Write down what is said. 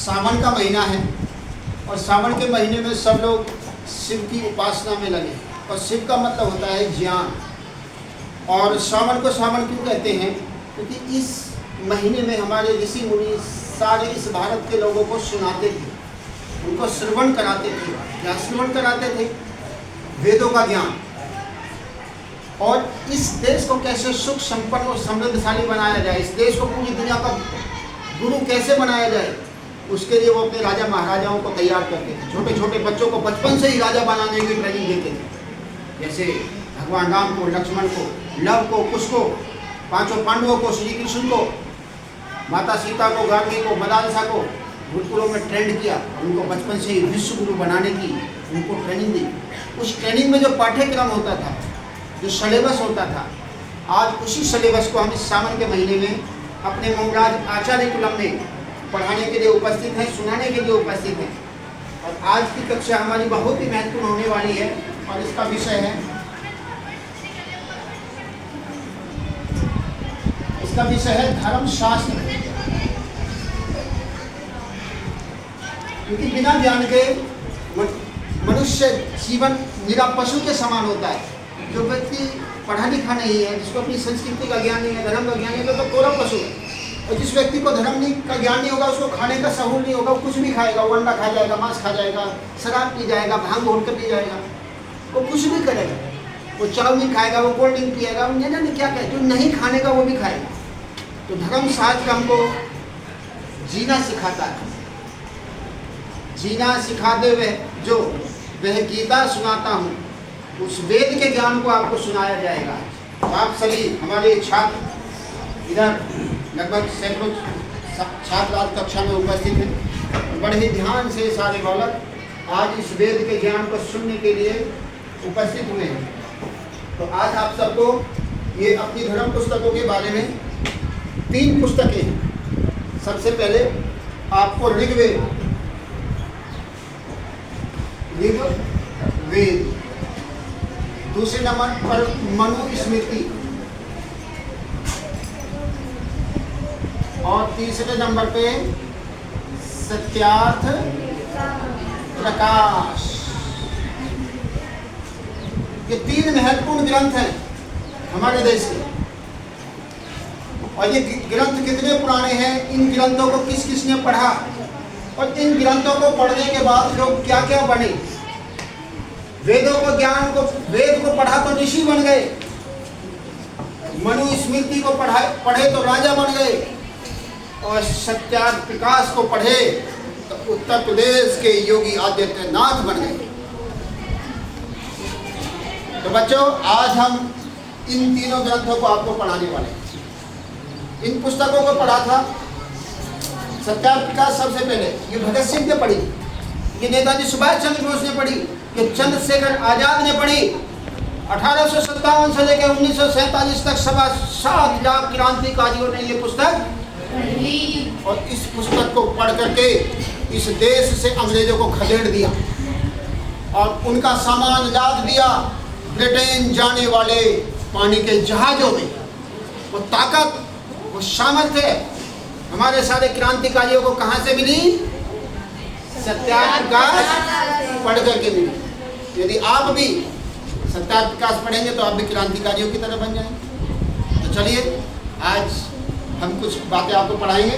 सावन का महीना है और सावन के महीने में सब लोग शिव की उपासना में लगे और शिव का मतलब होता है ज्ञान। और सावन को सावन क्यों कहते हैं? क्योंकि इस महीने में हमारे ऋषि मुनि सारे इस भारत के लोगों को सुनाते थे, उनको श्रवण कराते थे। क्या श्रवण कराते थे? वेदों का ज्ञान। और इस देश को कैसे सुख संपन्न और समृद्धशाली बनाया जाए, इस देश को पूरी दुनिया का गुरु कैसे बनाया जाए, उसके लिए वो अपने राजा महाराजाओं को तैयार करते थे। छोटे छोटे बच्चों को बचपन से ही राजा बनाने की ट्रेनिंग देते थे। जैसे भगवान राम को, लक्ष्मण को, लव को, कुश को, पांचों पांडवों को, श्री कृष्ण को, माता सीता को, गांधी को, मदालसा को गुरुकुलों में ट्रेंड किया। उनको बचपन से ही विश्व गुरु बनाने की उनको ट्रेनिंग दी। उस ट्रेनिंग में जो पाठ्यक्रम होता था, जो सिलेबस होता था, आज उसी सिलेबस को हम इस सावन के महीने में अपने ममराज आचार्य कुलम में पढ़ाने के लिए उपस्थित हैं, सुनाने के लिए उपस्थित हैं। और आज की कक्षा हमारी बहुत ही महत्वपूर्ण होने वाली है और इसका विषय है, इसका विषय है धर्मशास्त्र। क्योंकि बिना ज्ञान के मनुष्य जीवन निरा पशु के समान होता है। जो व्यक्ति पढ़ा लिखा नहीं है, जिसको अपनी संस्कृति का ज्ञान नहीं है, धर्म का ज्ञान नहीं है, तो कोरा पशु है। और जिस व्यक्ति को धर्म का ज्ञान नहीं होगा, उसको खाने का सहूर नहीं होगा, कुछ भी खाएगा, वो अंडा खा जाएगा, मांस खा जाएगा, शराब पी जाएगा, भांग घोल कर पी जाएगा, वो कुछ भी करेगा। वो चाउमीन खाएगा, वो कोल्ड ड्रिंक पिएगा, वो नहीं क्या कहे, जो नहीं खाने का वो भी खाएगा। तो धर्म शास्त्र हमको जीना सिखाता है। जीना सिखाते हुए जो वह गीता सुनाता हूँ, उस वेद के ज्ञान को आपको सुनाया जाएगा। तो आप सभी हमारे छात्र इधर लगभग सैकड़ों छात्र आज कक्षा में उपस्थित हैं। बड़े ही ध्यान से सारे बालक आज इस वेद के ज्ञान को सुनने के लिए उपस्थित हुए हैं। तो आज आप सबको ये अपनी धर्म पुस्तकों के बारे में 3 पुस्तकें हैं। सबसे पहले आपको ऋग्वेद, दूसरे नंबर पर मनुस्मृति और तीसरे नंबर पे सत्यार्थ प्रकाश। ये 3 महत्वपूर्ण ग्रंथ हैं हमारे देश के। और ये ग्रंथ कितने पुराने हैं, इन ग्रंथों को किस किसने पढ़ा और इन ग्रंथों को पढ़ने के बाद लोग क्या क्या बने। वेदों को ज्ञान को, वेद को पढ़ा तो ऋषि बन गए, मनुस्मृति को पढ़े तो राजा बन गए, और सत्यार्थ प्रकाश को पढ़े तो उत्तर प्रदेश के योगी आदित्यनाथ बन गए। तो बच्चों, आज हम इन तीनों ग्रंथों को आपको पढ़ाने वाले हैं। इन पुस्तकों को पढ़ा था सत्यार्थ प्रकाश सबसे पहले, ये भगत सिंह ने पढ़ी, ये नेताजी सुभाष चंद्र बोस ने पढ़ी, ये चंद्रशेखर आजाद ने पढ़ी। 1857 से लेकर 1947 तक 7 लाख क्रांतिकारियों ने ये पुस्तक पढ़ी। और इस पुस्तक को पढ़ करके इस देश से अंग्रेजों को खदेड़ दिया और उनका सामान लाद दिया ब्रिटेन जाने वाले पानी के जहाजों में। वो ताकत, वो सामर्थ्य हमारे सारे क्रांतिकारियों को कहाँ से मिली? सत्यार्थ प्रकाश पढ़ करके मिली। यदि आप भी सत्यार्थ प्रकाश पढ़ेंगे तो आप भी क्रांतिकारियों की तरह बन जाएंगे। तो चलिए आज हम कुछ बातें आपको पढ़ाएंगे।